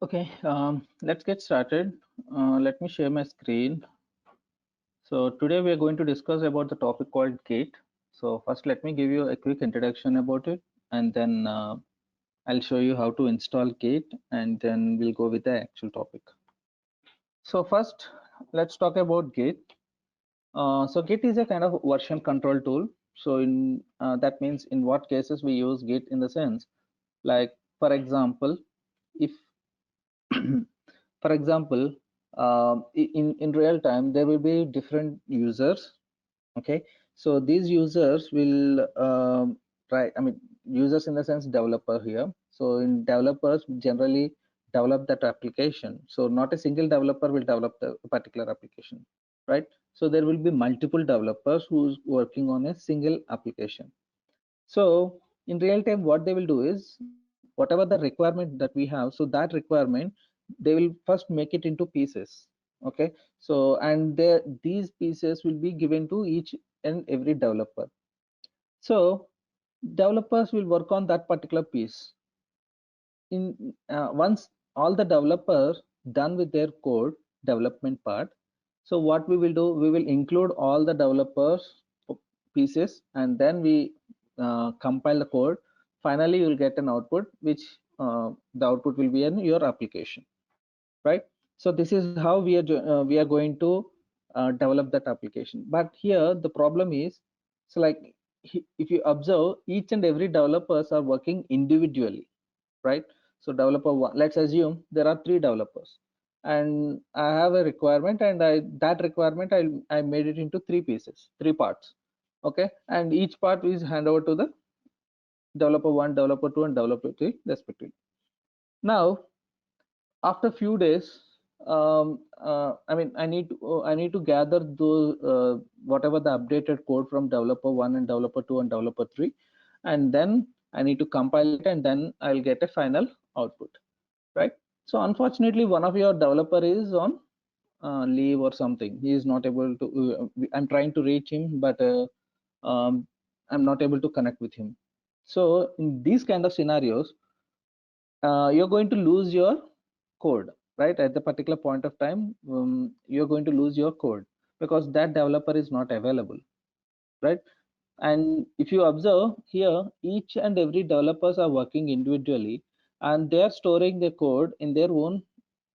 Okay, let's get started. Let me share my screen. So today we are going to discuss about the topic called Git. So first, let me give you a quick introduction about it, and then I'll show you how to install Git, and then we'll go with the actual topic. So first, let's talk about Git. So Git is a kind of version control tool. So in that means in what cases we use Git in the sense, like for example, if for example, in real time there will be different users. Okay, so these users will try. I mean, users in the sense developer here. So in developers generally develop that application. So not a single developer will develop the particular application, right? So there will be multiple developers who's working on a single application. So in real time, what they will do is whatever the requirement that we have, so that requirement they will first make it into pieces. Okay, so and these pieces will be given to each and every developer. So developers will work on that particular piece. In once all the developers done with their code development part, so what we will do, we will include all the developers pieces, and then we compile the code. Finally you will get an output, which the output will be in your application, right? So this is how we are going to develop that application. But here the problem is, so like if you observe, each and every developers are working individually, right? So developer one, let's assume there are 3 developers, and I have a requirement, and that requirement I made it into 3 pieces, 3 parts. Okay, and each part is hand over to the developer 1, developer 2, and developer 3 respectively. Now after few days, I mean, I need to gather those whatever the updated code from developer 1 and developer 2 and developer 3, and then I need to compile it, and then I'll get a final output, right? So unfortunately one of your developer is on leave or something. He is not able to I'm trying to reach him, but I'm not able to connect with him. So in these kind of scenarios, you're going to lose your code, right? At the particular point of time, you're going to lose your code because that developer is not available, right? And if you observe here, each and every developers are working individually, and they are storing their code in their own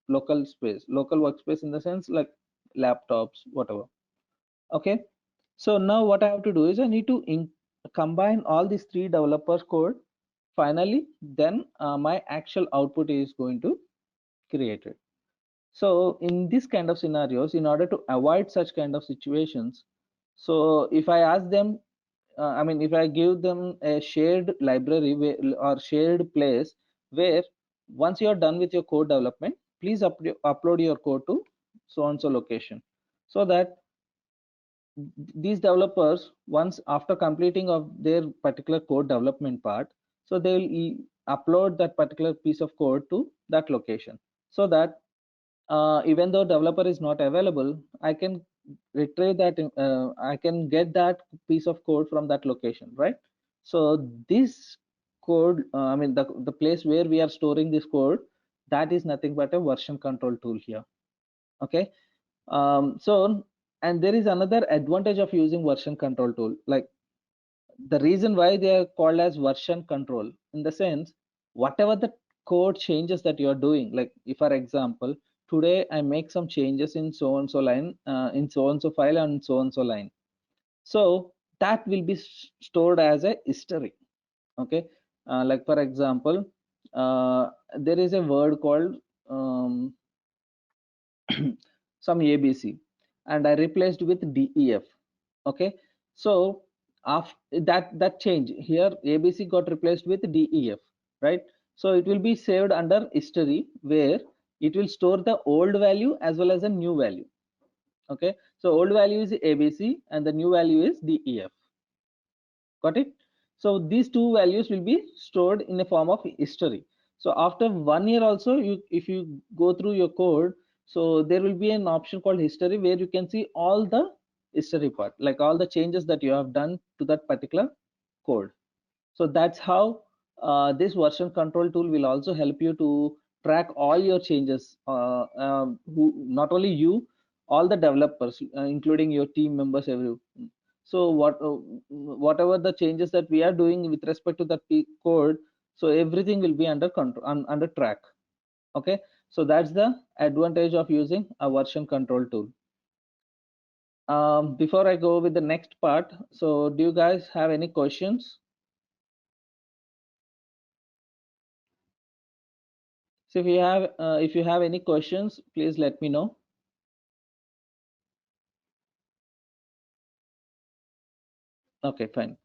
local space, local workspace, in the sense like laptops, whatever. Okay, so now what I have to do is I need to combine all these 3 developers code. Finally then my actual output is going to create it. So in this kind of scenarios, in order to avoid such kind of situations, so if I ask them, I mean, if I give them a shared library or shared place where once you are done with your code development, please upload your code to so and so location, so that these developers, once after completing of their particular code development part, so they will upload that particular piece of code to that location, so that even though developer is not available, I can retrieve that, I can get that piece of code from that location, right? So this code, I mean the place where we are storing this code, that is nothing but a version control tool here. Okay, so and there is another advantage of using version control tool. Like, the reason why they are called as version control, in the sense, whatever the code changes that you are doing, like if for example today I make some changes in so and so line, in so and so file and so and so line, so that will be stored as a history. Okay, like for example, there is a word called um, some abc, and I replaced with def. Okay, so after that change here, abc got replaced with def, right? So it will be saved under history, where it will store the old value as well as a new value. Okay, so old value is abc and the new value is def. Got it? So these two values will be stored in a form of history. So after 1 year also, you if you go through your code, so there will be an option called history, where you can see all the history part, like all the changes that you have done to that particular code. So that's how this version control tool will also help you to track all your changes, who not only you, all the developers, including your team members, everyone. So whatever the changes that we are doing with respect to the code, so everything will be under control, under track. Okay, so that's the advantage of using a version control tool. Before I go with the next part, so do you guys have any questions? So if you have any questions, please let me know. Okay, fine.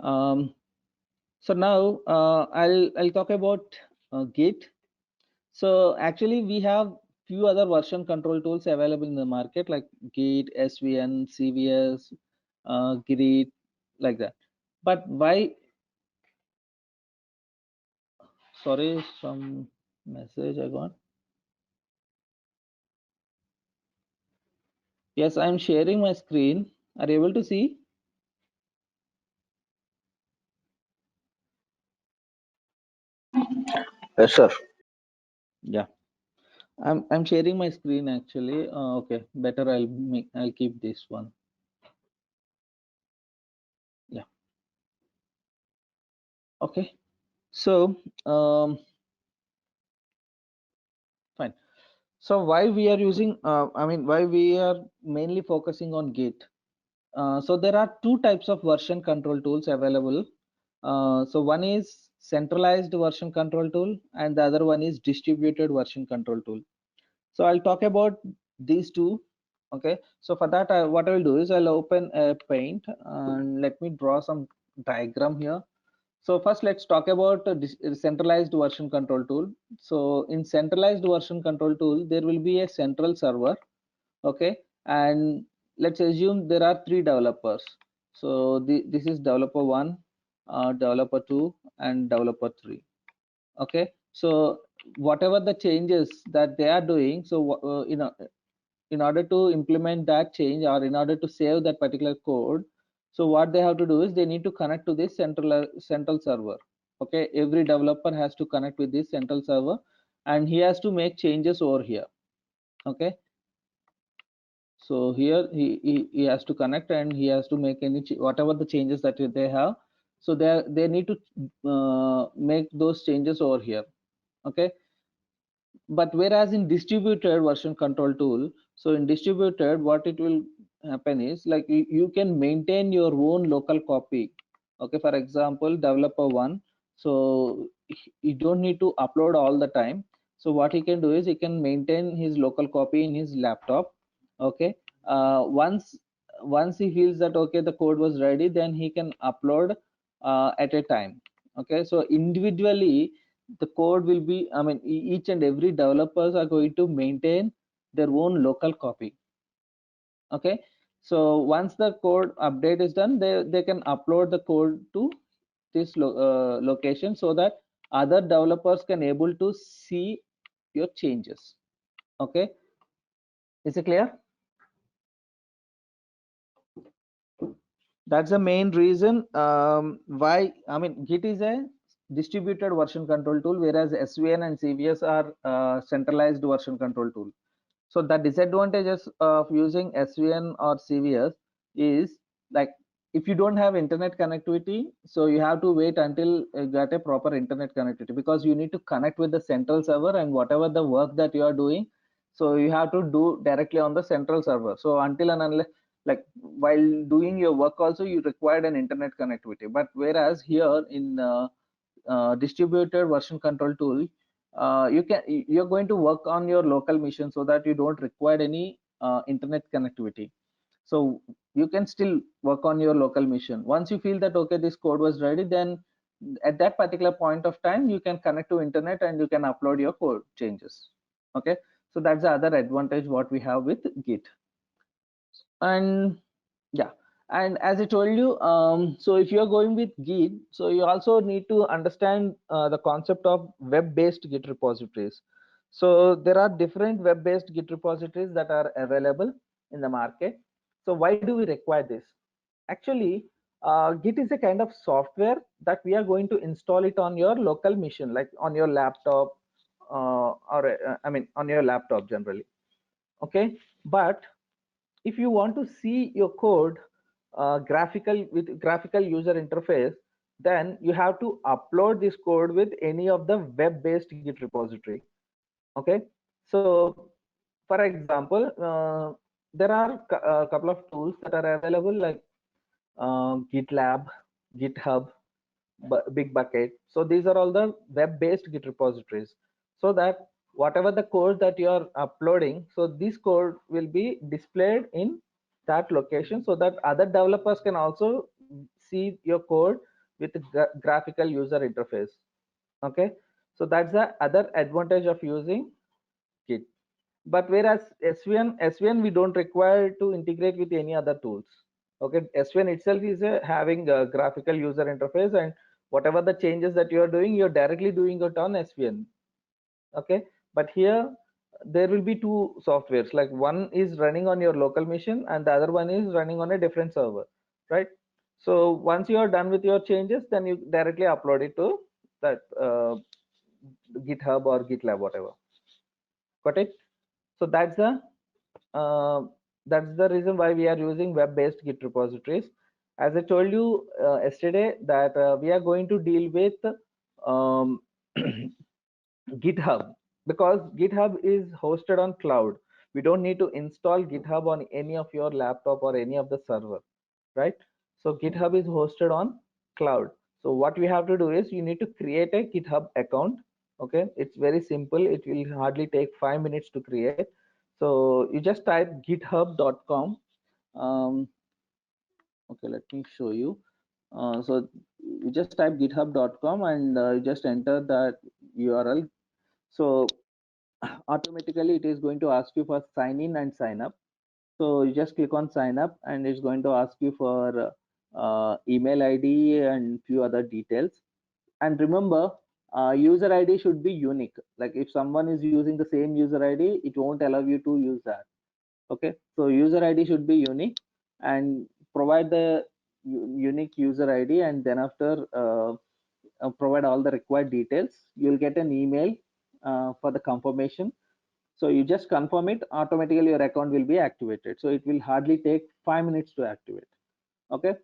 So now I'll talk about Git. So actually we have few other version control tools available in the market like Git, SVN, CVS, Git, like that. But why? Sorry, some message I got. Yes, I'm sharing my screen. Are you able to see? Yes, sir. Yeah, I'm sharing my screen actually. Okay, better I'll keep this one. Yeah. Okay. So fine. So why we are using? Why we are mainly focusing on Git? So there are two types of version control tools available. So one is centralized version control tool, and the other one is distributed version control tool. So I'll talk about these two. Okay, so for that what I will do is I'll open a paint and let me draw some diagram here. So first let's talk about centralized version control tool. So in centralized version control tool there will be a central server. Okay, and let's assume there are three developers. So this is developer 1, developer 2, and developer 3. Okay, so whatever the changes that they are doing, so in order to implement that change or in order to save that particular code, so what they have to do is they need to connect to this central server. Okay, every developer has to connect with this central server and he has to make changes over here. Okay, so here he has to connect and he has to make any whatever the changes that they have, so they need to make those changes over here. Okay, but whereas in distributed version control tool, so in distributed what it will happen is like you can maintain your own local copy. Okay, for example developer 1, so you don't need to upload all the time. So what he can do is he can maintain his local copy in his laptop. Okay, once he feels that okay the code was ready, then he can upload at a time. Okay, so individually the code will be, each and every developers are going to maintain their own local copy. Okay, so once the code update is done, they can upload the code to this location so that other developers can able to see your changes. Okay, is it clear? That's the main reason why, Git is a distributed version control tool, whereas SVN and CVS are centralized version control tool. So the disadvantages of using SVN or CVS is like if you don't have internet connectivity, so you have to wait until you get a proper internet connectivity, because you need to connect with the central server and whatever the work that you are doing, so you have to do directly on the central server. So until and unless, like while doing your work also you required an internet connectivity. But whereas here in distributed version control tool, you're going to work on your local machine so that you don't require any internet connectivity. So you can still work on your local machine. Once you feel that okay this code was ready, then at that particular point of time you can connect to internet and you can upload your code changes. Okay, so that's the other advantage what we have with Git. And yeah, and as I told you, so if you're going with Git, so you also need to understand the concept of web-based Git repositories. So there are different web-based Git repositories that are available in the market. So why do we require this? Actually, Git is a kind of software that we are going to install it on your local machine, like on your laptop I mean on your laptop generally. Okay, but if you want to see your code graphical with graphical user interface, then you have to upload this code with any of the web-based Git repository. Okay, so for example, there are a couple of tools that are available like GitLab, GitHub, Bitbucket. So these are all the web-based Git repositories. So that whatever the code that you are uploading, so this code will be displayed in that location so that other developers can also see your code with a graphical user interface. Okay, so that's the other advantage of using Git. But whereas SVN we don't require to integrate with any other tools. Okay, SVN itself is having a graphical user interface, and whatever the changes that you are doing, you're directly doing it on SVN. Okay, but here there will be two softwares, like one is running on your local machine and the other one is running on a different server, right? So once you are done with your changes, then you directly upload it to that GitHub or GitLab, whatever. Got it? So uh, that's the reason why we are using web-based Git repositories. As I told you yesterday, that we are going to deal with um, GitHub, because GitHub is hosted on cloud. We don't need to install GitHub on any of your laptop or any of the server, right? So GitHub is hosted on cloud. So what we have to do is you need to create a GitHub account. Okay, it's very simple. It will hardly take 5 minutes to create. So you just type github.com. Okay, let me show you. So you just type github.com and you just enter that URL. So automatically it is going to ask you for sign in and sign up. So you just click on sign up and it's going to ask you for email ID and few other details. And remember, user ID should be unique. Like if someone is using the same user ID, it won't allow you to use that. Okay, so user ID should be unique, and provide the unique user ID, and then after provide all the required details. You'll get an email for the confirmation. So you just confirm it, automatically your account will be activated. So it will hardly take 5 minutes to activate. Okay,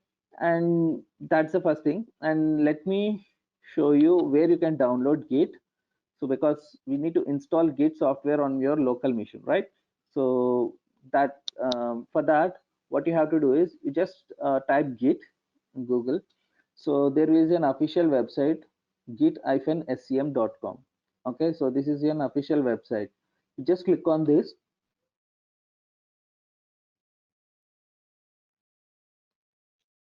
and that's the first thing. And let me show you where you can download Git. So because we need to install Git software on your local machine, right? So that for that, what you have to do is you just type Git in Google. So there is an official website, git-scm.com. Okay, so this is an official website. You just click on this.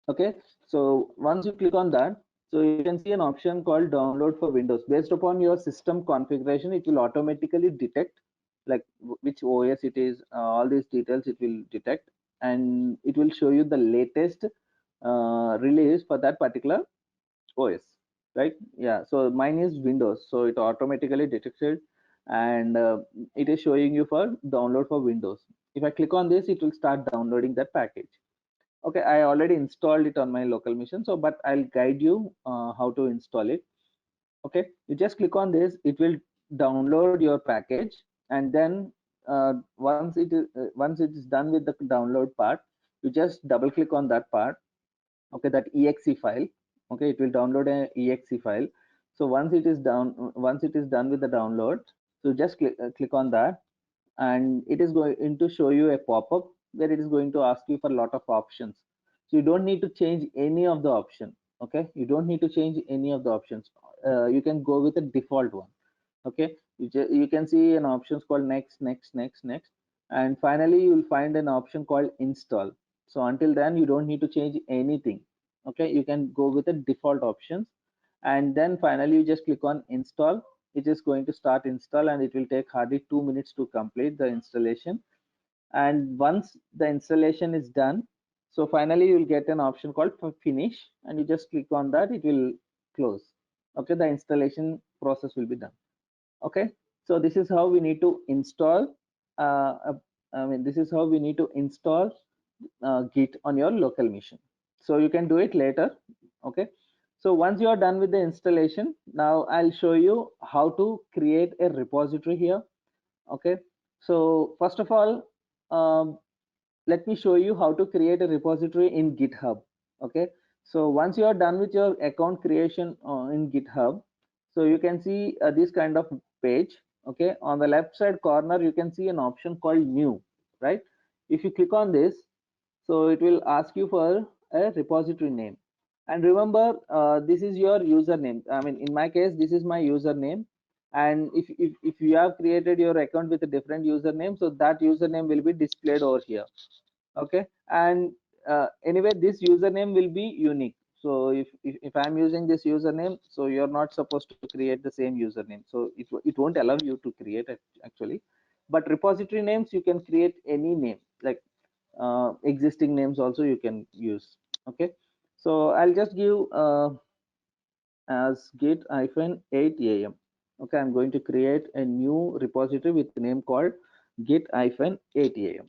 Okay, so once you click on that, so you can see an option called download for Windows. Based upon your system configuration, it will automatically detect like which OS it is, all these details it will detect, and it will show you the latest release for that particular OS, right? Yeah, so mine is Windows, so it automatically detected, and it is showing you for download for Windows. If I click on this, it will start downloading that package. Okay, I already installed it on my local machine, so but I'll guide you how to install it. Okay, you just click on this, it will download your package, and then once it is done with the download part, you just double click on that part. Okay, that exe file. Okay, it will download an exe file. So once it is done with the download, so just click on that, and it is going to show you a pop-up where it is going to ask you for a lot of options. So you don't need to change any of the option. Okay, you don't need to change any of the options. You can go with the default one. Okay, you can see an options called next, next, next, next, and finally you will find an option called install. So until then you don't need to change anything. Okay, you can go with the default options, and then finally you just click on install. It is going to start install, and it will take hardly 2 minutes to complete the installation. And once the installation is done, so finally you will get an option called finish, and you just click on that, it will close. Okay, the installation process will be done. Okay, so this is how we need to install this is how we need to install Git on your local machine. So you can do it later. Okay, So once you are done with the installation, now I'll show you how to create a repository here. Okay, so first of all, um, let me show you how to create a repository in GitHub. Okay, so once you are done with your account creation in GitHub, so you can see this kind of page. Okay, on the left side corner you can see an option called new, right? If you click on this, so it will ask you for a repository name, and remember, this is your username. I mean, in my case, this is my username, and if you have created your account with a different username, so that username will be displayed over here. Okay, and anyway, this username will be unique. So if I'm using this username, so you're not supposed to create the same username, so it won't allow you to create it actually. But repository names, you can create any name, like existing names also you can use. Okay, so I'll just give as git hyphen 8am. Okay, I'm going to create a new repository with the name called git hyphen 8am.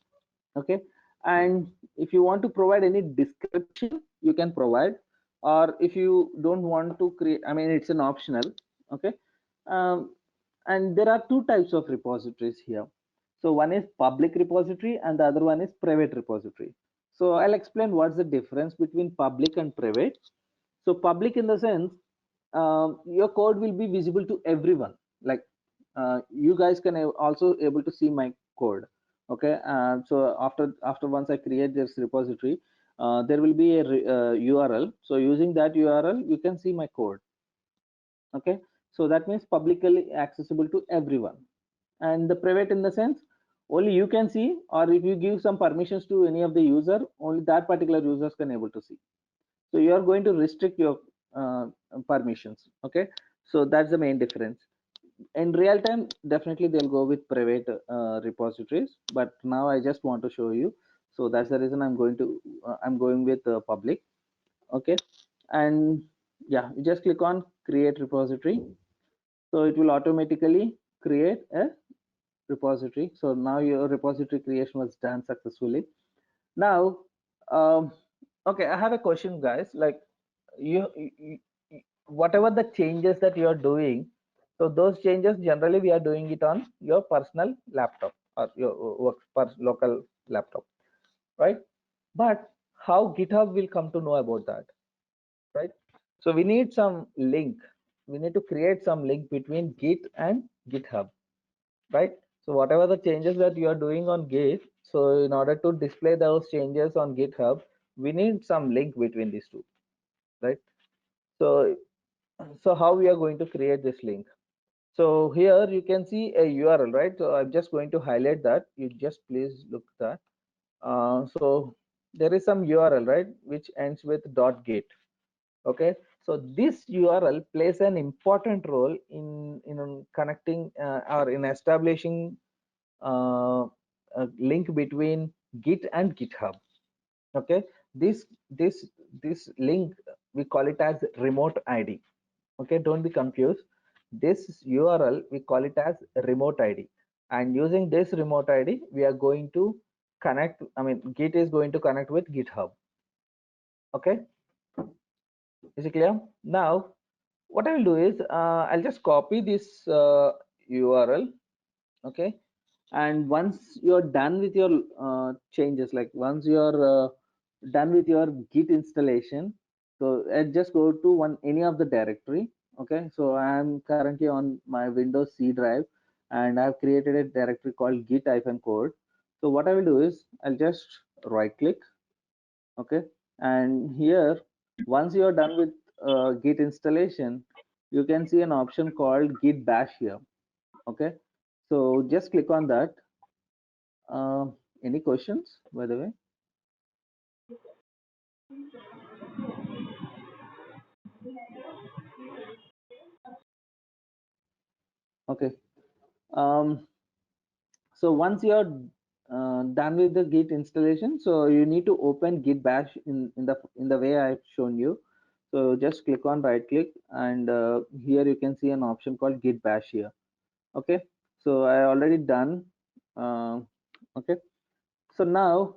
Okay, and if you want to provide any description, you can provide, or if you don't want to create, I mean, it's an optional. Okay, um, and there are two types of repositories here. So one is public repository and the other one is private repository. So I'll explain what's the difference between public and private. So public in the sense, your code will be visible to everyone, like you guys can also able to see my code. Okay, so after once I create this repository, there will be a url, so using that url you can see my code. Okay, so that means publicly accessible to everyone. And the private in the sense, only you can see, or if you give some permissions to any of the user, only that particular users can able to see. So you are going to restrict your uh, permissions. Okay, so that's the main difference. In real time, definitely they'll go with private repositories, but now I just want to show you. So that's the reason I'm going with public. Okay, and yeah, you just click on create repository, so it will automatically create a repository. So now your repository creation was done successfully. Now, okay, I have a question, guys. Like, whatever the changes that you are doing, so those changes generally we are doing it on your personal laptop or your local laptop, right? But how GitHub will come to know about that, right? So we need some link. We need to create some link between Git and GitHub, right? So whatever the changes that you are doing on Git, so in order to display those changes on GitHub, we need some link between these two, right? So how we are going to create this link? So here you can see a URL, right? So I'm just going to highlight that. You just please look that. So there is some URL, right, which ends with .git. Okay, so this URL plays an important role in connecting or in establishing a link between Git and GitHub. Okay, this this this link, we call it as remote ID. Okay, don't be confused. This URL, we call it as remote ID, and using this remote ID we are going to connect, I mean, Git is going to connect with GitHub. Okay, is it clear? Now what I will do is I'll just copy this URL. Okay, and once you're done with your changes, like once you're done with your Git installation, so I'll just go to any of the directory. Okay, so I'm currently on my Windows C drive, and I've created a directory called git-code. So what I will do is I'll just right click. Okay, and here, once you're done with Git installation, you can see an option called Git Bash here. Okay, so just click on that. uh, any questions, by the way? Okay. um, so once you're done with the Git installation, so you need to open Git Bash in the way I've shown you. So just click on right click, and here you can see an option called Git Bash here. Okay, so I already done. uh, okay, so now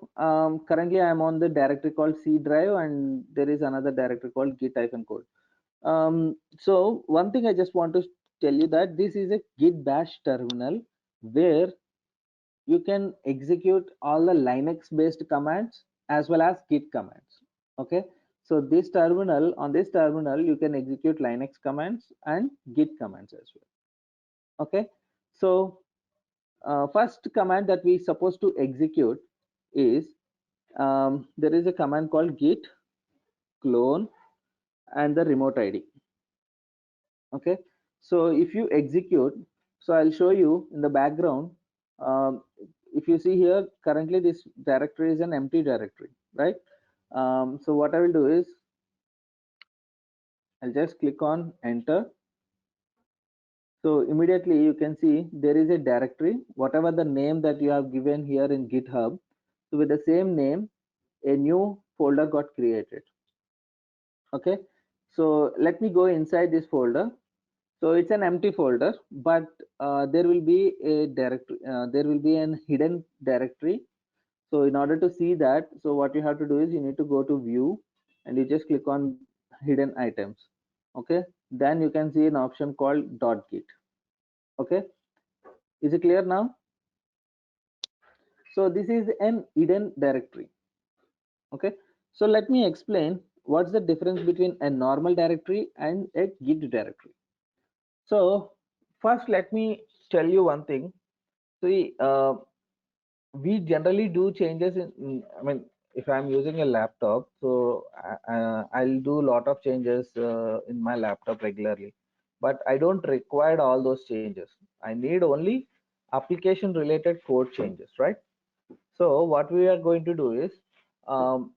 currently I'm on the directory called C drive, and there is another directory called git-code. So one thing I just want to tell you that this is a Git Bash terminal where you can execute all the Linux based commands as well as Git commands. Okay, so this terminal, on this terminal you can execute Linux commands and Git commands as well. Okay, so first command that we supposed to execute is there is a command called git clone and the remote id. Okay, so if you execute, so I'll show you in the background. um, if you see here, currently this directory is an empty directory, right? So what I will do is I'll just click on enter. So immediately you can see there is a directory, whatever the name that you have given here in GitHub. So with the same name, a new folder got created. Okay, so let me go inside this folder. So it's an empty folder, but there will be a directory, there will be an hidden directory. So in order to see that, so what you have to do is you need to go to view and you just click on hidden items. Okay, then you can see an option called .git. Okay, is it clear now? So this is an hidden directory. Okay, so let me explain what's the difference between a normal directory and a Git directory. So first, let me tell you one thing. See, we generally do changes I mean, if I'm using a laptop, so I'll do a lot of changes in my laptop regularly, but I don't require all those changes. I need only application related code changes, right? So what we are going to do is, um,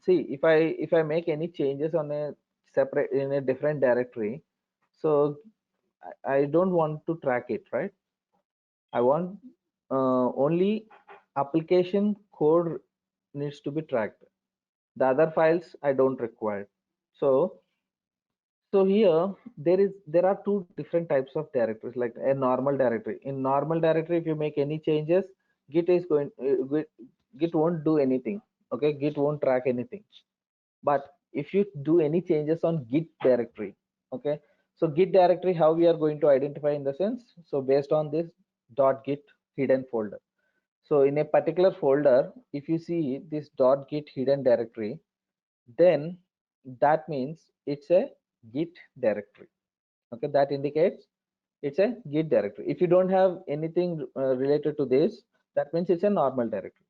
see, if I make any changes on a separate in a different directory, so I don't want to track it, right? I want only application code needs to be tracked. The other files I don't require. So here there are two different types of directories, like a normal directory. In normal directory, if you make any changes, Git is going Git won't do anything. Okay, Git won't track anything. But if you do any changes on Git directory, okay, so Git directory, how we are going to identify in the sense, so based on this .git hidden folder. So in a particular folder, if you see this .git hidden directory, then that means it's a Git directory. Okay, that indicates it's a Git directory. If you don't have anything related to this, that means it's a normal directory.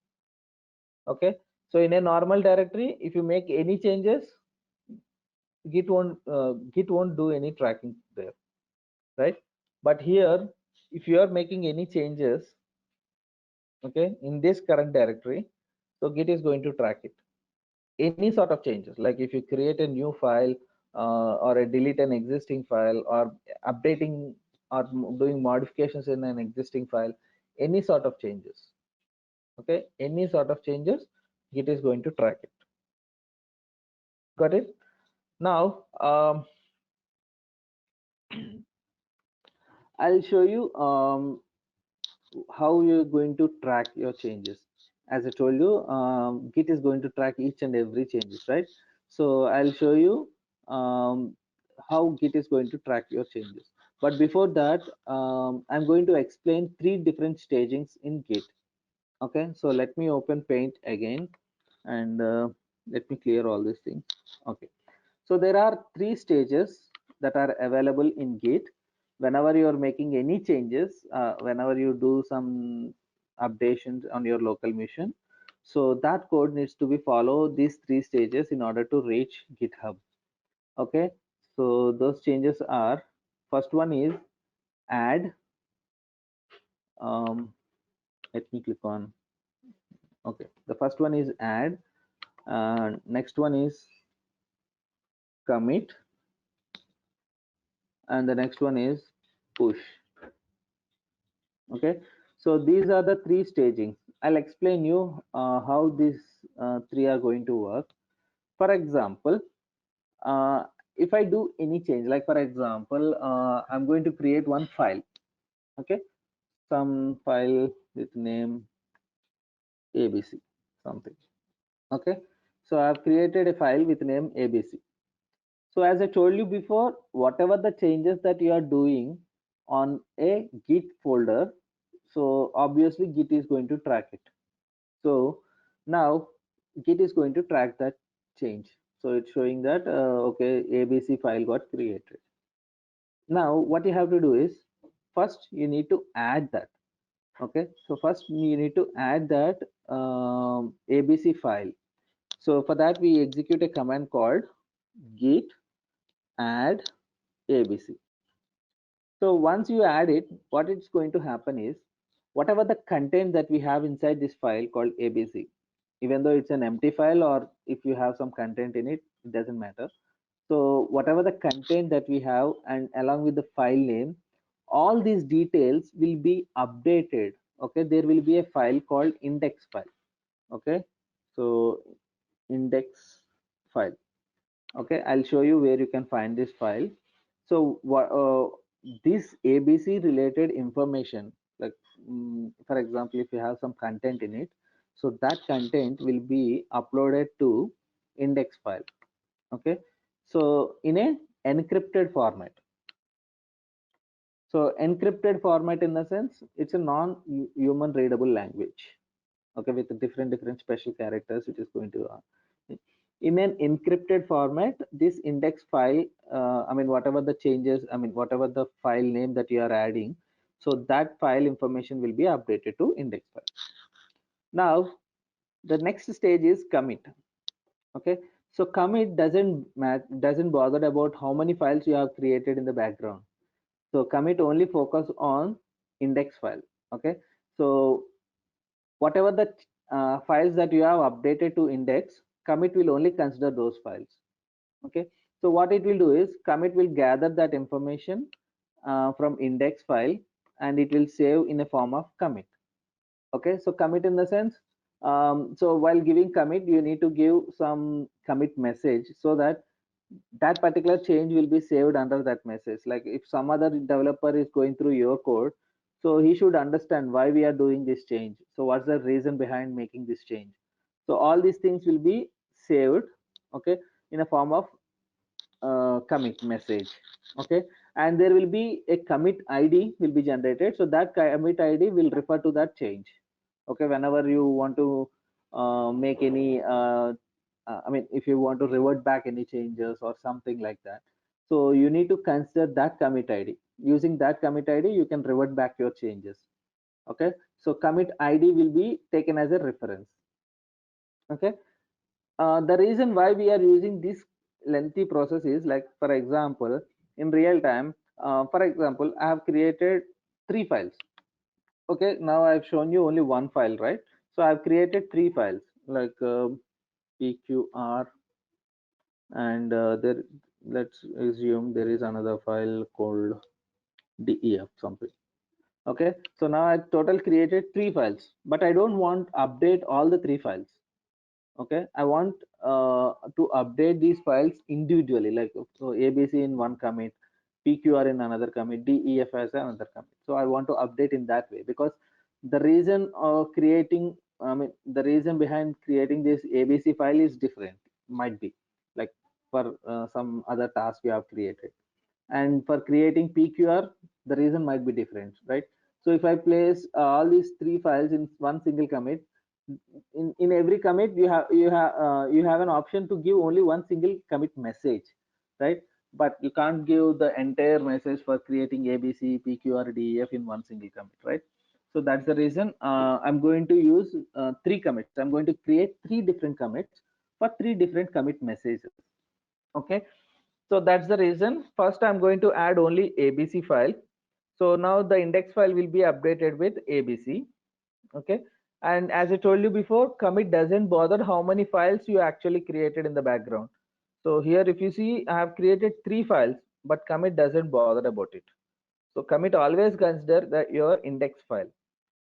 Okay, so in a normal directory, if you make any changes, Git won't do any tracking there, right? But here, if you are making any changes, okay, in this current directory, so Git is going to track it. Any sort of changes, like if you create a new file or a delete an existing file or updating or doing modifications in an existing file, any sort of changes, okay, any sort of changes, Git is going to track it. Got it? Now, I'll show you how you're going to track your changes. As I told you, Git is going to track each and every changes, right? So I'll show you how Git is going to track your changes. But before that, I'm going to explain three different stagings in Git. Okay, so let me open Paint again and let me clear all these things. Okay, so there are three stages that are available in Git. Whenever you are making any changes, whenever you do some updations on your local machine, so that code needs to be follow these three stages in order to reach GitHub. Okay, so those changes are, first one is add. Let me click on. Okay, the first one is add. Next one is commit, and the next one is push. Okay, so these are the three stagings. I'll explain you how these three are going to work. For example, if I do any change, like for example, I'm going to create one file. Okay, some file with name abc something. Okay, so I've created a file with name abc. So as I told you before, whatever the changes that you are doing on a Git folder, so obviously Git is going to track it. So now Git is going to track that change. So it's showing that okay, ABC file got created. Now what you have to do is, first you need to add that. Okay, so first you need to add that ABC file. So for that we execute a command called git add ABC. So once you add it, what it's going to happen is, whatever the content that we have inside this file called ABC, even though it's an empty file or if you have some content in it, it doesn't matter. So whatever the content that we have and along with the file name, all these details will be updated. Okay, there will be a file called index file. Okay, so index file. Okay, I'll show you where you can find this file. So this ABC related information, like for example, if you have some content in it, so that content will be uploaded to index file. Okay, so in a encrypted format. So encrypted format, in the sense, it's a non-human readable language. Okay, with different special characters, which is going to in an encrypted format, this index file, I mean whatever the changes, I mean whatever the file name that you are adding, so that file information will be updated to index file. Now the next stage is commit. Okay, so commit doesn't bother about how many files you have created in the background. So commit only focus on index file. Okay, so whatever the files that you have updated to index, commit will only consider those files. Okay, so what it will do is, commit will gather that information from index file, and it will save in a form of commit. Okay, so commit in the sense, so while giving commit, you need to give some commit message, so that that particular change will be saved under that message. Like if some other developer is going through your code, so he should understand why we are doing this change, so what's the reason behind making this change. So all these things will be saved, okay, in a form of commit message. Okay, and there will be a commit id will be generated, so that commit id will refer to that change. Okay, whenever you want to make any I mean if you want to revert back any changes or something like that, so you need to consider that commit id. Using that commit id, you can revert back your changes. Okay, so commit id will be taken as a reference. Okay, the reason why we are using this lengthy process is, like for example, in real time, for example, I have created three files. Okay, now I've shown you only one file, right? So I've created three files, like pqr, and there, let's assume there is another file called def something. Okay, so now I total created three files, but I don't want update all the three files. Okay, I want to update these files individually, like so abc in one commit, pqr in another commit, def as another commit. So I want to update in that way, because the reason of creating, I mean the reason behind creating this abc file is different, might be like for some other task you have created, and for creating pqr the reason might be different, right? So if I place all these three files in one single commit, in every commit you have an option to give only one single commit message, right? But you can't give the entire message for creating abc pqr def in one single commit, right? So that's the reason I'm going to use three commits. I'm going to create three different commits for three different commit messages. Okay, so that's the reason. First I'm going to add only abc file. So now the index file will be updated with abc. Okay, and as I told you before, commit doesn't bother how many files you actually created in the background. So here if you see, I have created three files, but commit doesn't bother about it. So commit always consider that your index file.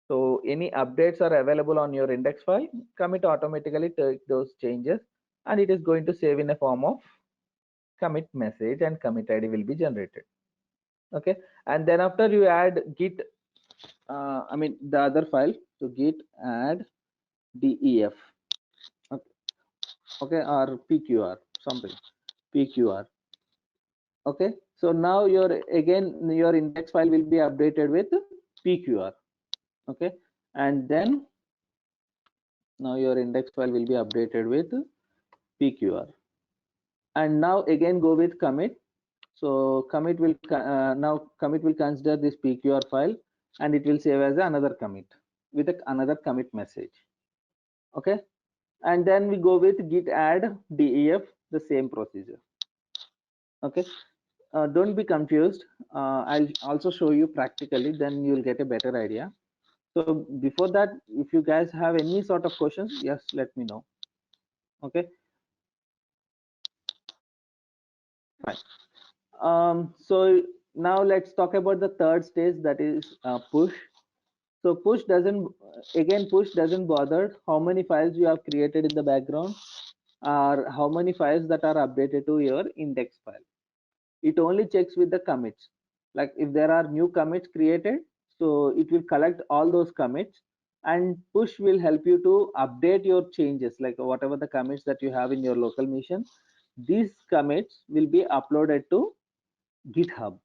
So any updates are available on your index file, commit automatically take those changes, and it is going to save in a form of commit message, and commit id will be generated. Okay, and then after you add git, I mean the other file, so git add def. Okay, okay, or pqr something, pqr. Okay, so now your index file will be updated with pqr. Okay, and then now your index file will be updated with pqr, and now again go with commit. So commit will now commit will consider this pqr file, and it will save as another commit with another commit message. Okay, and then we go with git add def, the same procedure. Okay, don't be confused. I'll also show you practically, then you'll get a better idea. So before that, if you guys have any sort of questions, yes, let me know. Okay, fine. So now let's talk about the third stage, that is push. So push doesn't bother how many files you have created in the background or how many files that are updated to your index file. It only checks with the commits. Like if there are new commits created, so it will collect all those commits, and push will help you to update your changes, like whatever the commits that you have in your local machine. These commits will be uploaded to GitHub.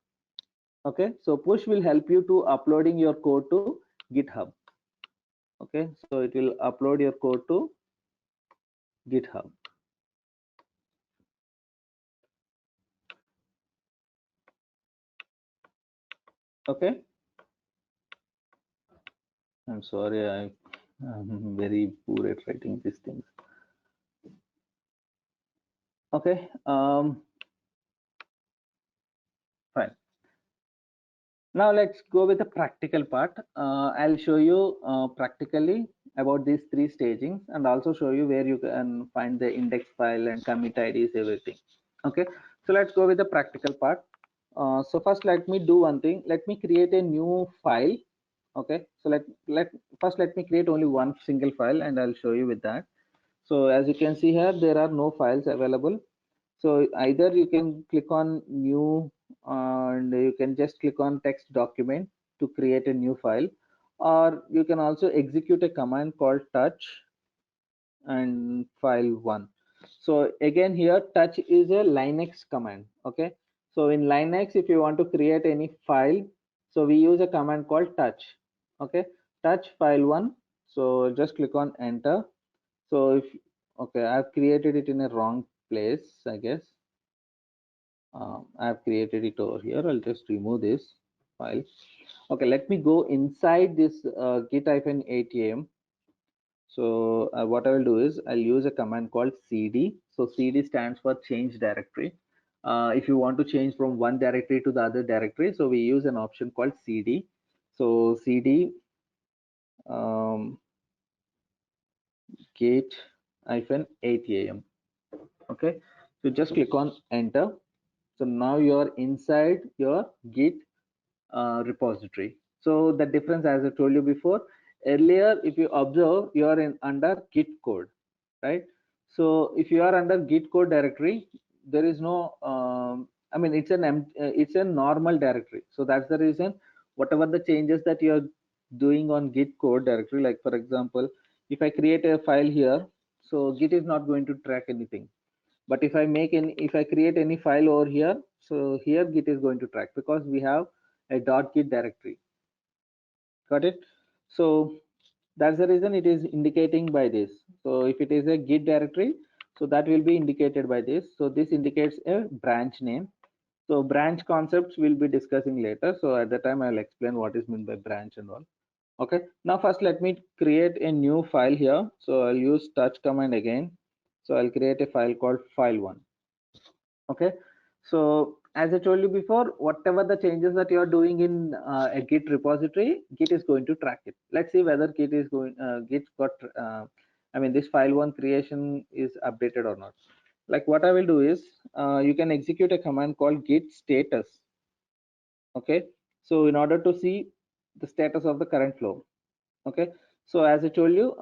Okay, so push will help you to uploading your code to GitHub. Okay, so it will upload your code to GitHub. Okay, I'm sorry, I'm very poor at writing these things. Okay, fine. Now let's go with the practical part. I'll show you practically about these three stagings, and also show you where you can find the index file and commit IDs, everything. Okay, so let's go with the practical part. So first let me do one thing. Let me create a new file. Okay, so let me create only one single file, and I'll show you with that. So as you can see here, there are no files available. So either you can click on new, and you can just click on text document to create a new file, or you can also execute a command called touch and file1. So again here, touch is a Linux command. Okay, so in Linux, if you want to create any file, so we use a command called touch. Okay, touch file1. So just click on enter. So if, okay, I've created it in a wrong place, I guess. I've created it over here. I'll just remove this file. Okay, let me go inside this git-atom. So what I will do is I'll use a command called cd. So cd stands for change directory. If you want to change from one directory to the other directory, so we use an option called cd. So cd git-atom. Okay, so just click on enter. So now you're inside your git repository. So the difference, as I told you before, earlier if you observe, you are in under git code, right? So if you are under git code directory, there is no I mean, it's a normal directory. So that's the reason whatever the changes that you are doing on git code directory, like for example, if I create a file here, so git is not going to track anything. But if I create any file over here, so here git is going to track, because we have a .git directory. Got it? So that's the reason it is indicating by this. So if it is a git directory, so that will be indicated by this. So this indicates a branch name. So branch concepts we'll be discussing later. So at the time I'll explain what is meant by branch and all. Okay, now first let me create a new file here. So I'll use touch command again. So I'll create a file called file1. Okay, so as I told you before, whatever the changes that you are doing in a git repository, git is going to track it. Let's see whether git got I mean, this file1 creation is updated or not. Like what I will do is you can execute a command called git status. Okay, so in order to see the status of the current flow. Okay, so as I told you,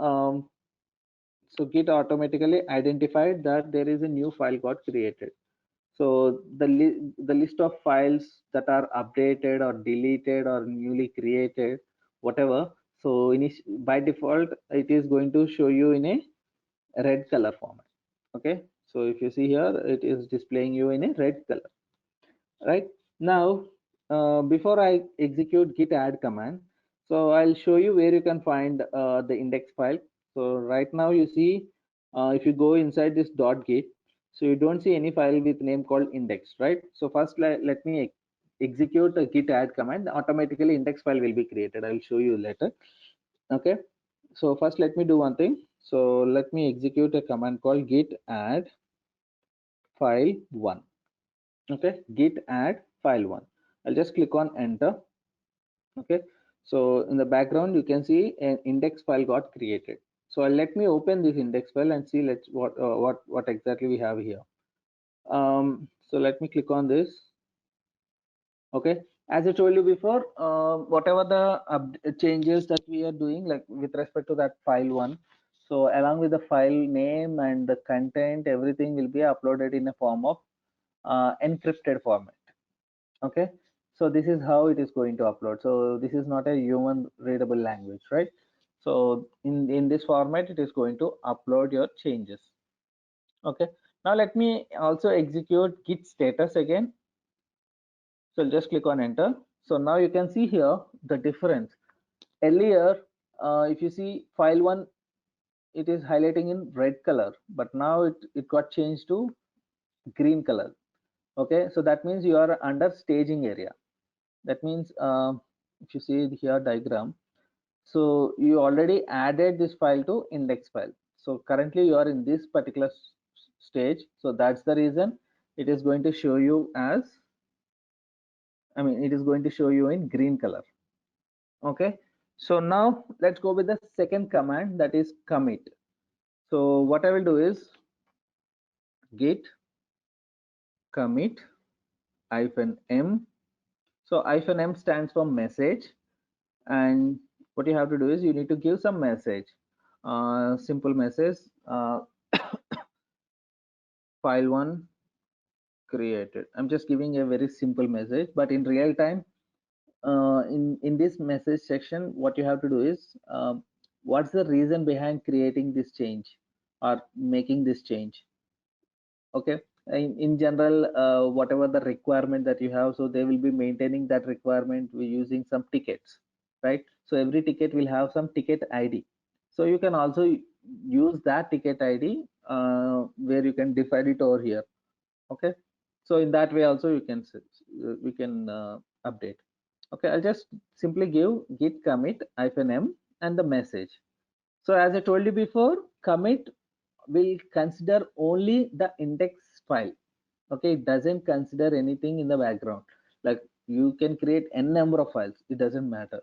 so git automatically identified that there is a new file got created. So the list of files that are updated or deleted or newly created, whatever, so by default it is going to show you in a red color format. Okay, so if you see here, it is displaying you in a red color. right? Now, before I execute git add command, so I'll show you where you can find the index file. So right now you see, if you go inside this .git, so you don't see any file with name called index, right? So first let me execute a git add command. Automatically index file will be created. I'll show you later. Okay. So first let me do one thing. So let me execute a command called git add file one. Okay, git add file one. I'll just click on enter. Okay, so in the background you can see an index file got created. So let me open this index file and see let's what exactly we have here. So let me click on this. Okay, as I told you before, whatever the changes that we are doing, like with respect to that file one, so along with the file name and the content, everything will be uploaded in a form of encrypted format. Okay, so this is how it is going to upload. So this is not a human readable language, right? So in this format it is going to upload your changes. Okay, now let me also execute git status again. So I'll just click on enter. So now you can see here the difference. Earlier, if you see file one, it is highlighting in red color, but now it got changed to green color. Okay, so that means you are under staging area. That means if you see here diagram, so you already added this file to index file. So currently you are in this particular stage. So that's the reason it is going to show you as, I mean, it is going to show you in green color. Okay, so now let's go with the second command, that is commit. So what I will do is git commit -m. So -m stands for message, and what you have to do is you need to give some message, simple message, file one created. I'm just giving a very simple message, but in real time, in this message section, what you have to do is, what's the reason behind creating this change or making this change. Okay, in general, whatever the requirement that you have, so they will be maintaining that requirement using some tickets, right? So every ticket will have some ticket ID. So you can also use that ticket ID, where you can define it over here. Okay, so in that way also you can we can update. Okay, I'll just simply give git commit -m and the message. So as I told you before, commit will consider only the index file. Okay, it doesn't consider anything in the background. Like you can create n number of files, it doesn't matter.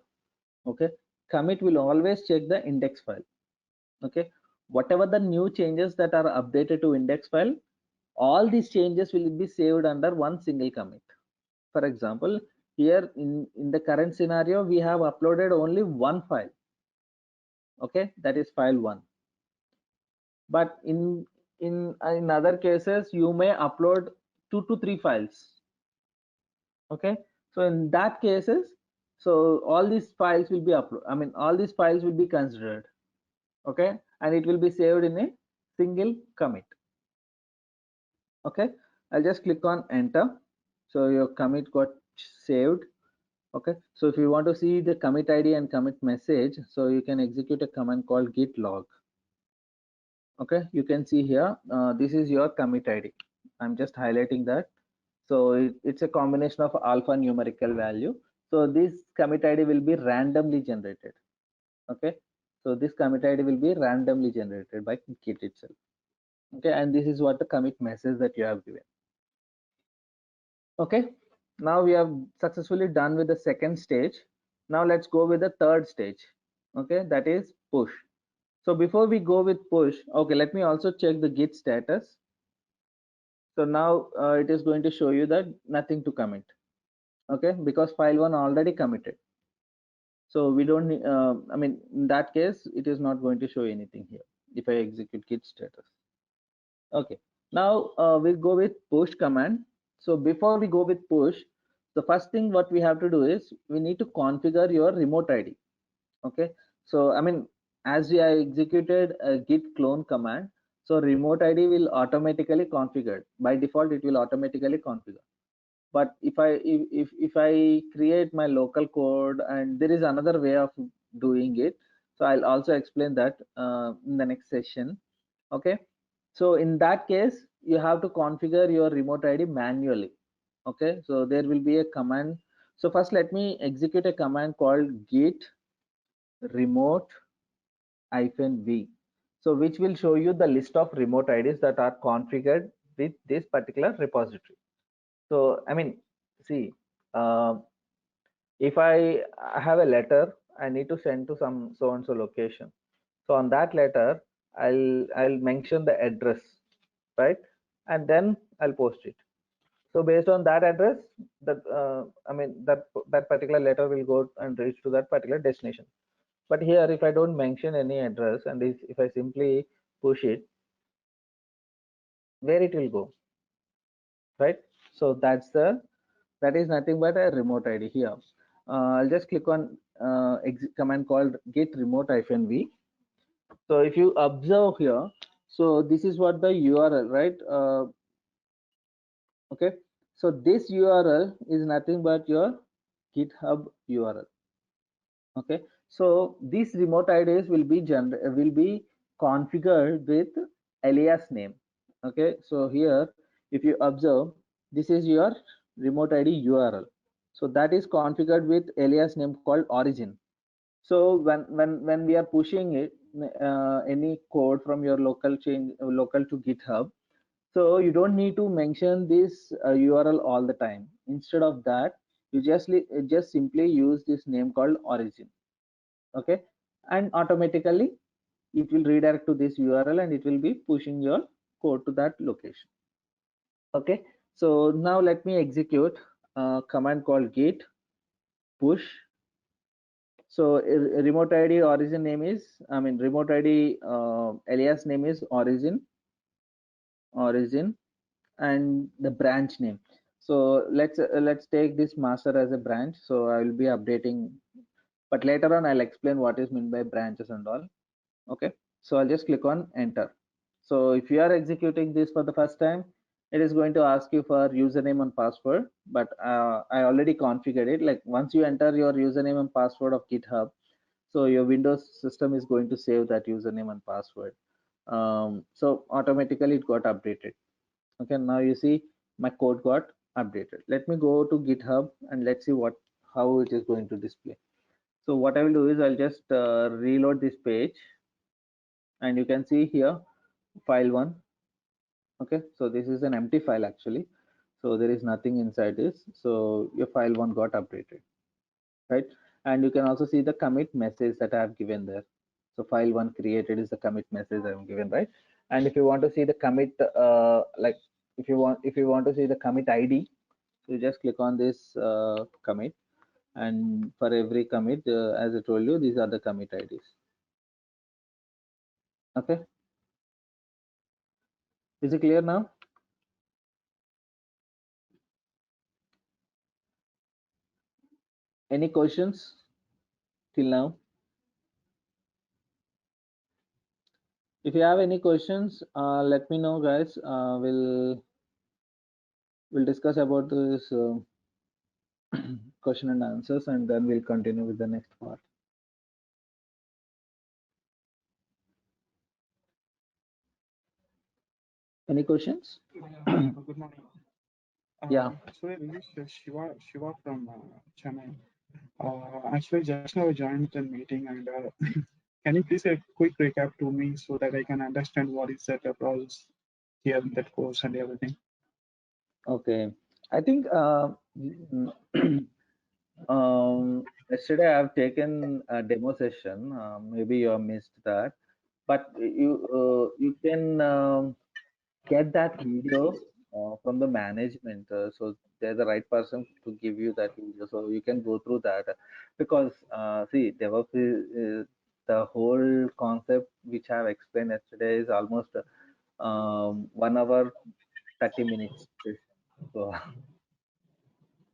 Okay, commit will always check the index file. Okay, whatever the new changes that are updated to index file, all these changes will be saved under one single commit. For example, here in the current scenario we have uploaded only one file. Okay, that is file one. But in other cases you may upload 2 to 3 files. Okay, so in that cases, so all these files will be uploaded, I mean all these files will be considered. Okay, and it will be saved in a single commit. Okay, I'll just click on enter. So your commit got saved. Okay, so if you want to see the commit ID and commit message, so you can execute a command called git log. Okay, you can see here, this is your commit ID. I'm just highlighting that. So it's a combination of alphanumerical value. So this commit ID will be randomly generated. Okay, so this commit ID will be randomly generated by Git itself. Okay, and this is what the commit message that you have given. Okay, now we have successfully done with the second stage. Now let's go with the third stage. Okay, that is push. So before we go with push, okay, let me also check the Git status. So now it is going to show you that nothing to commit. Okay, because file one already committed. So we don't need, I mean, in that case, it is not going to show anything here if I execute git status. Okay, now we'll go with push command. So before we go with push, the first thing what we have to do is we need to configure your remote ID. Okay, so I mean, as we have executed a git clone command, so remote ID will automatically configure. By default, it will automatically configure. But if I create my local code, and there is another way of doing it, so I'll also explain that in the next session. Okay, so in that case you have to configure your remote id manually. Okay, so there will be a command. So first let me execute a command called git remote -v, so which will show you the list of remote IDs that are configured with this particular repository. So I mean, see, uh, if I have a letter I need to send to some so and so location, so on that letter I'll mention the address, right, and then I'll post it. So based on that address, that I mean that particular letter will go and reach to that particular destination. But here if I don't mention any address, and if I simply push it, where it will go, right? So that is nothing but a remote id here. I'll just click on command called git remote -v. So if you observe here, so this is what the url, right? Okay, so this url is nothing but your github url. Okay, so these remote IDs will be configured with alias name. Okay, so here if you observe, this is your remote ID URL. So that is configured with alias name called origin. So when we are pushing it, any code from your local to GitHub, so you don't need to mention this URL all the time. Instead of that, you just simply use this name called origin. Okay, and automatically it will redirect to this url and it will be pushing your code to that location. Okay, so now let me execute a command called git push. So remote id origin name is, I mean remote id alias name is origin and the branch name. So let's take this master as a branch, so I will be updating, but later on I'll explain what is meant by branches and all. Okay, so I'll just click on enter. So if you are executing this for the first time, it is going to ask you for username and password, but I already configured it. Like once you enter your username and password of GitHub, so your Windows system is going to save that username and password. So automatically it got updated. Okay, now you see my code got updated. Let me go to GitHub and let's see how it is going to display. So what I will do is I'll just reload this page, and you can see here file one. Okay, so this is an empty file actually, so there is nothing inside this. So your file one got updated, right? And you can also see the commit message that I have given there. So file one created is the commit message I have given, right? And if you want to see the commit, like if you want to see the commit id, you just click on this commit, and for every commit, as I told you, these are the commit ids. Okay, is it clear now? Any questions till now? If you have any questions, let me know, guys. We'll discuss about this question and answers, and then we'll continue with the next part. Any questions? Good morning. Yeah. Actually, this is Shiva from Chennai. Actually, just now I joined the meeting, and can you please a quick recap to me so that I can understand what is that process here in that course and everything? Okay. I think yesterday I have taken a demo session. Maybe you have missed that, but you can get that video from the management. So they're the right person to give you that video. So you can go through that, because see, DevOps is the whole concept which I have explained yesterday is almost 1 hour 30 minutes. So,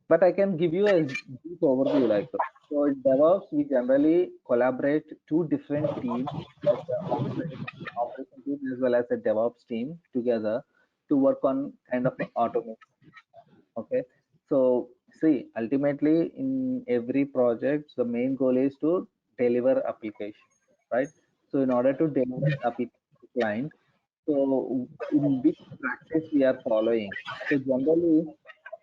but I can give you a brief overview. Like, so in DevOps, we generally collaborate two different teams, like the operation team as well as the DevOps team together to work on kind of automation. Okay, So see, ultimately in every project, the main goal is to deliver application, right? So in order to deliver application to client, so in which practice we are following. So generally,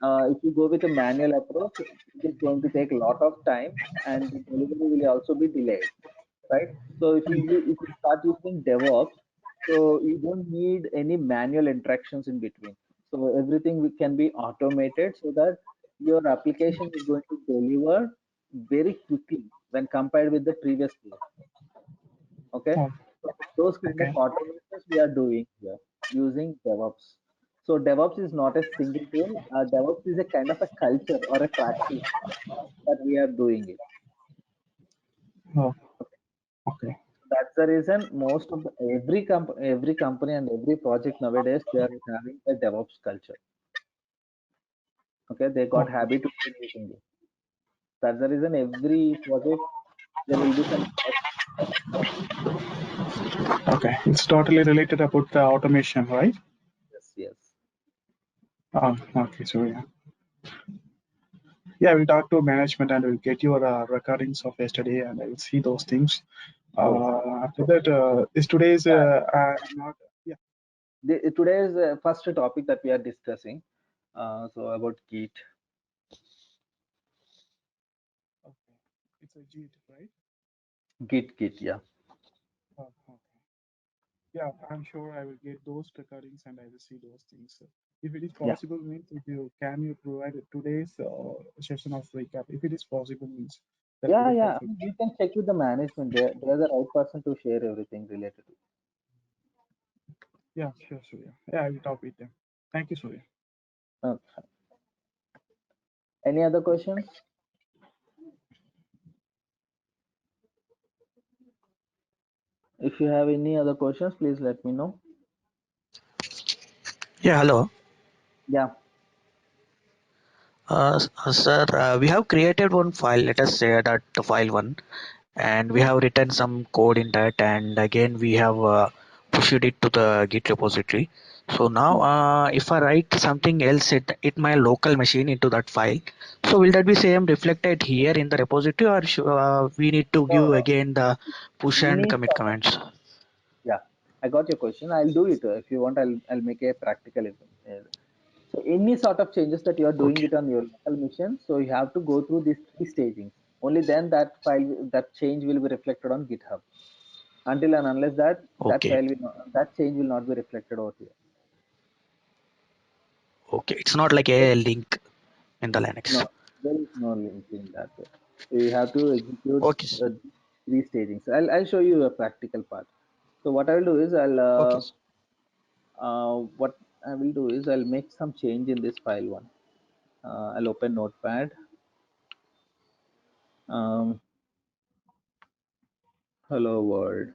if you go with a manual approach, it is going to take a lot of time, and the delivery will also be delayed, right? So if you start using DevOps, so you don't need any manual interactions in between. So everything can be automated so that your application is going to deliver very quickly when compared with the previous case. Okay, Oh, so those kind of okay. automations we are doing here using DevOps. So DevOps is not a single tool. DevOps is a kind of a culture or a practice that we are doing it. Oh, okay. That's the reason most of the every company and every project nowadays they are having a DevOps culture. Okay, they got Okay. habit of using it. That's the reason every project there will be some DevOps. Okay. It's totally related about the automation, right? Yes, yes. Oh, okay. So yeah. Yeah, we'll talk to management and we'll get your recordings of yesterday and I will see those things. Oh, After that, is today's yeah. not, yeah, Today's first topic that we are discussing. So about Git, okay. It's a GIT, right? Git, yeah. Oh, okay. Yeah, I'm sure I will get those recordings and I will see those things. If it is Yeah, possible, means if you can you provide today's session of recap. If it is possible, means that will yeah, be yeah. I helpful. mean, you can check with the management. They're the right person to share everything related to. Yeah, sure, Surya. Yeah, I will talk with them. Thank you, Surya. Okay. Any other questions? If you have any other questions, please let me know. Yeah, hello. Yeah. Sir, we have created one file. Let us say that the file one, and we have written some code in that, and again we have pushed it to the Git repository. So now, Hmm. if I write something else at my local machine into that file, so will that be same reflected here in the repository, or we need to No, give no. again the push and Any commit sort of, commands? yeah, I got your question. I'll do it. If you want, I'll make a practical. So any sort of changes that you are doing Okay, it on your local machine, so you have to go through these three stagings. Only then that change will be reflected on GitHub. Until and unless okay, that change will not be reflected over here. okay. It's not like Okay? a link in the No, Linux. there is no link in that way. So you have to execute Okay, three stagings. I'll show you a practical part. So what I'll do is okay. what I will do is I'll make some change in this file one. I'll open Notepad. Um, hello world.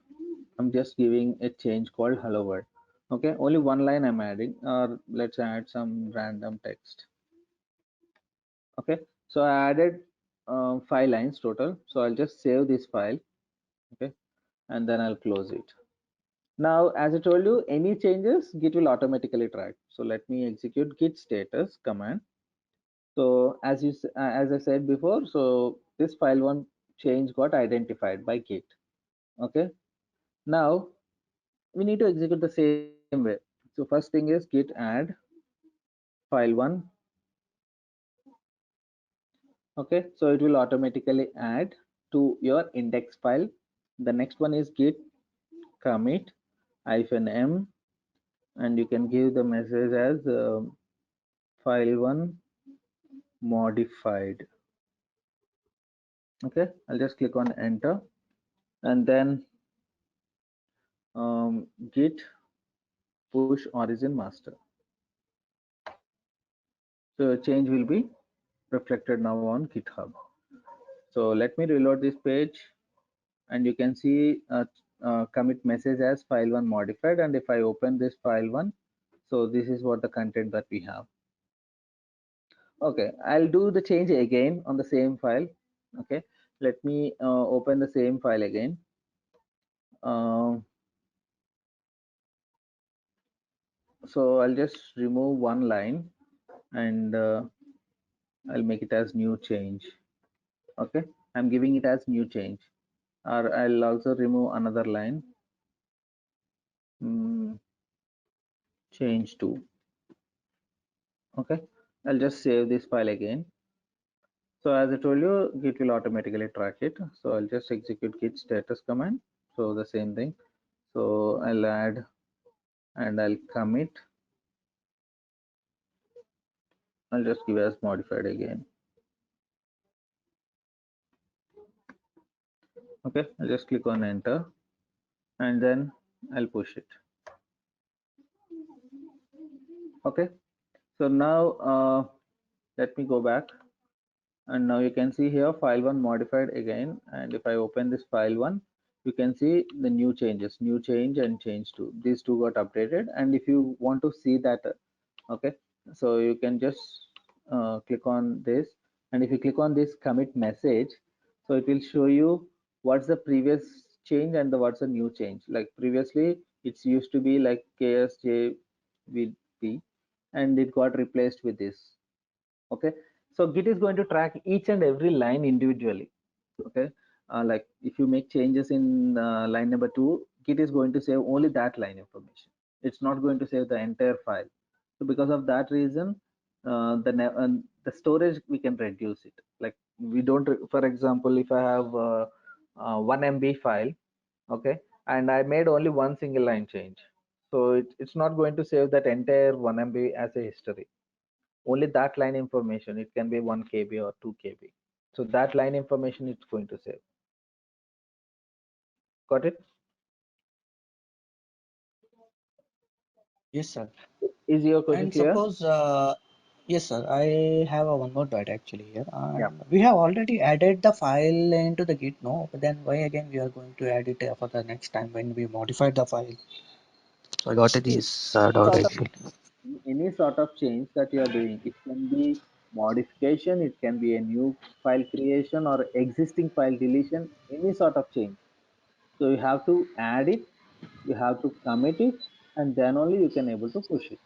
I'm just giving a change called hello world. Okay, only one line I'm adding, or let's add some random text. Okay, so I added 5 lines total. So I'll just save this file. Okay, and then I'll close it. Now, as I told you, any changes Git will automatically track. So let me execute Git Status command. So as I said before, so this file one change got identified by Git. Okay. Now we need to execute the same way. So first thing is Git add file one. Okay. So it will automatically add to your index file. The next one is Git commit -m, and you can give the message as file one modified. Okay, I'll just click on enter, and then git push origin master. So change will be reflected now on GitHub. So let me reload this page, and you can see commit message as file one modified. And if I open this file one, so this is what the content that we have. Okay, I'll do the change again on the same file. Okay, let me open the same file again. Um, so I'll just remove one line, and I'll make it as new change. Okay, I'm giving it as new change, or I'll also remove another line. Change to. Okay, I'll just save this file again. So as I told you, Git will automatically track it. So I'll just execute Git status command. So the same thing. So I'll add and I'll commit. I'll just give as modified again. Okay, I'll just click on enter and then I'll push it. Okay, so now let me go back, and now you can see here file1 modified again, and if I open this file1, you can see the new changes, new change and change to. These two got updated, and if you want to see that, okay, so you can just click on this, and if you click on this commit message, so it will show you what's the previous change and what's the new change. Like previously it's used to be like ksjvp, and it got replaced with this. Okay, so Git is going to track each and every line individually. Okay, like if you make changes in line number 2, Git is going to save only that line information. It's not going to save the entire file. So because of that reason, the storage we can reduce it. Like we don't, for example, if I have 1 MB file, okay, and I made only one single line change, so it's not going to save that entire 1 MB as a history. Only that line information, it can be 1 KB or 2 KB. So that line information it's going to save. Got it? Yes, sir. Is your question And clear? suppose, yes, sir, I have a one more doubt actually here. Yeah. We have already added the file into the Git, no? But then why again we are going to add it for the next time when we modify the file? So I got See, this doubt sort of actually. any sort of change that you are doing, it can be modification, it can be a new file creation or existing file deletion, any sort of change. So you have to add it, you have to commit it, and then only you can able to push it.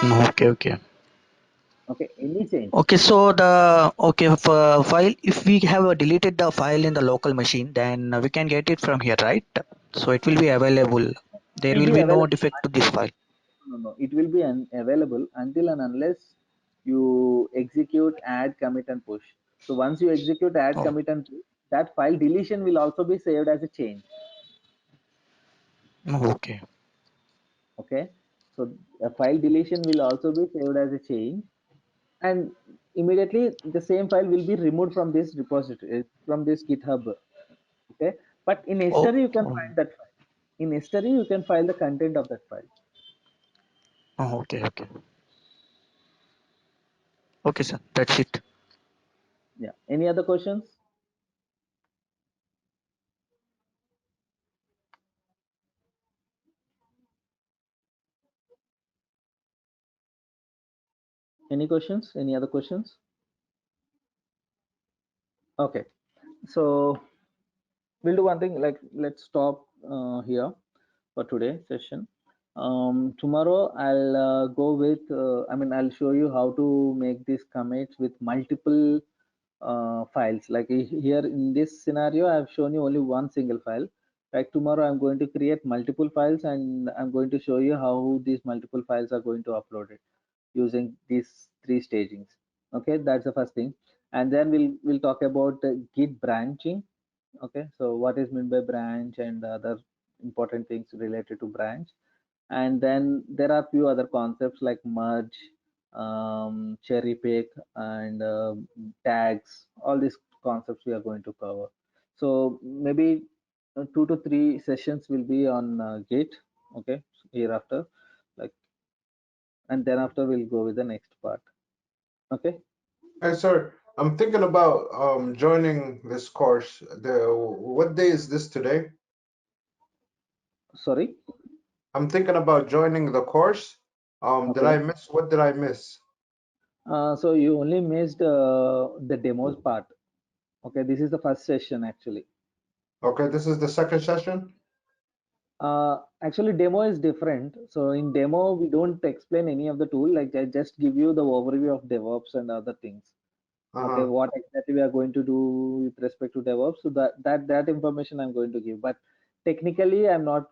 Okay, okay. Okay, any change. Okay, so the okay for file, if we have deleted the file in the local machine, then we can get it from here, right? So it will be available. It There will will be be no available. defect to this file. No, it will be available until and unless you execute add, commit, and push. So once you execute add, Oh, commit, and push, that file deletion will also be saved as a change. okay. Okay, so a file deletion will also be saved as a change, and immediately the same file will be removed from this repository, from this GitHub. Okay, but in Oh, history you can oh, find that file. In history you can find the content of that file. oh, okay, okay. Okay, sir. That's it. Yeah. Any other questions? Any questions? Any other questions? Okay, so we'll do one thing, like let's stop here for today's session. Tomorrow I'll go with I'll show you how to make these commits with multiple files. Like here in this scenario I've shown you only one single file. Like tomorrow I'm going to create multiple files, and I'm going to show you how these multiple files are going to upload it using these three stagings. Okay, that's the first thing. And then we'll talk about Git branching. Okay, so what is meant by branch and other important things related to branch. And then there are few other concepts like merge, cherry pick, and tags. All these concepts we are going to cover. So maybe 2 to 3 sessions will be on Git. Okay, hereafter, like, and then after we'll go with the next part. Okay. Hey, sir, I'm thinking about joining this course. What day is this today? Sorry. I'm thinking about joining the course. Did Okay. I miss? What did I miss? So you only missed the demos part. Okay, this is the first session actually. Okay, this is the second session. Actually, demo is different. So in demo, we don't explain any of the tool. Like I just give you the overview of DevOps and other things. Okay, what exactly we are going to do with respect to DevOps. So that information I'm going to give. But technically, I'm not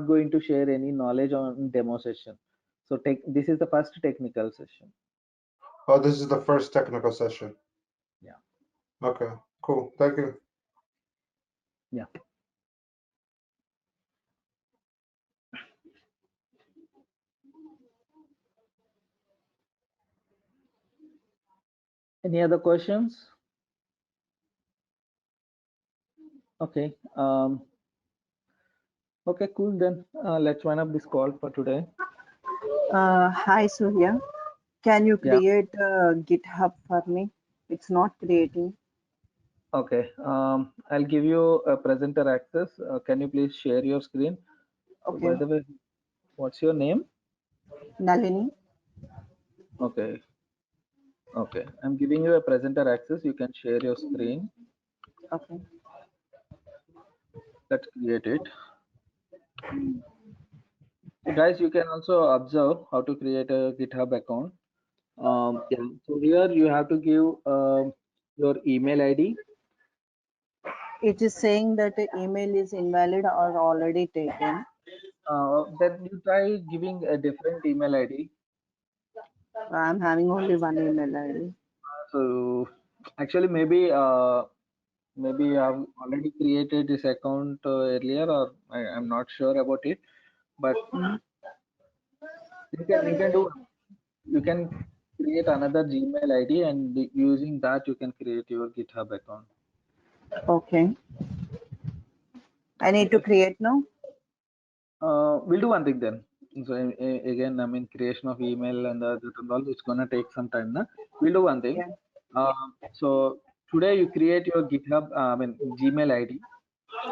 going to share any knowledge on demo session. So this is the first technical session. Oh, this is the first technical session. Yeah. Okay, cool. Thank you. Yeah. Any other questions? Okay. Okay, cool. Then let's wind up this call for today. Hi, Surya. Can you Yeah. create a GitHub for me? It's not creating. Okay. I'll give you a presenter access. Can you please share your screen? Okay. By the way, what's your name? Nalini. Okay. Okay. I'm giving you a presenter access. You can share your screen. Okay. Let's create it. So guys, you can also observe how to create a GitHub account. Yeah. So here you have to give your email ID. It is saying that the email is invalid or already taken. Then you try giving a different email ID. I'm having only one email ID. So actually maybe you have already created this account earlier, or I'm not sure about it, but you can create another Gmail ID, and using that you can create your GitHub account. Okay. I need to create now. We'll do one thing then. So again, I mean, creation of email and all, it's gonna take some time. Na? We'll do one thing. Yeah. So today you create your GitHub, Gmail ID.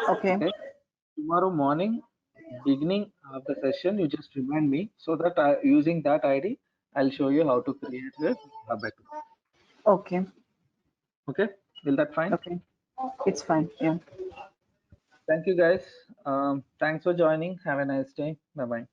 Okay. Okay. Tomorrow morning, beginning of the session, you just remind me, so that using that ID, I'll show you how to create a GitHub account. Okay. Okay. Will that fine? Okay. It's fine. Yeah. Thank you guys. Thanks for joining. Have a nice day. Bye bye.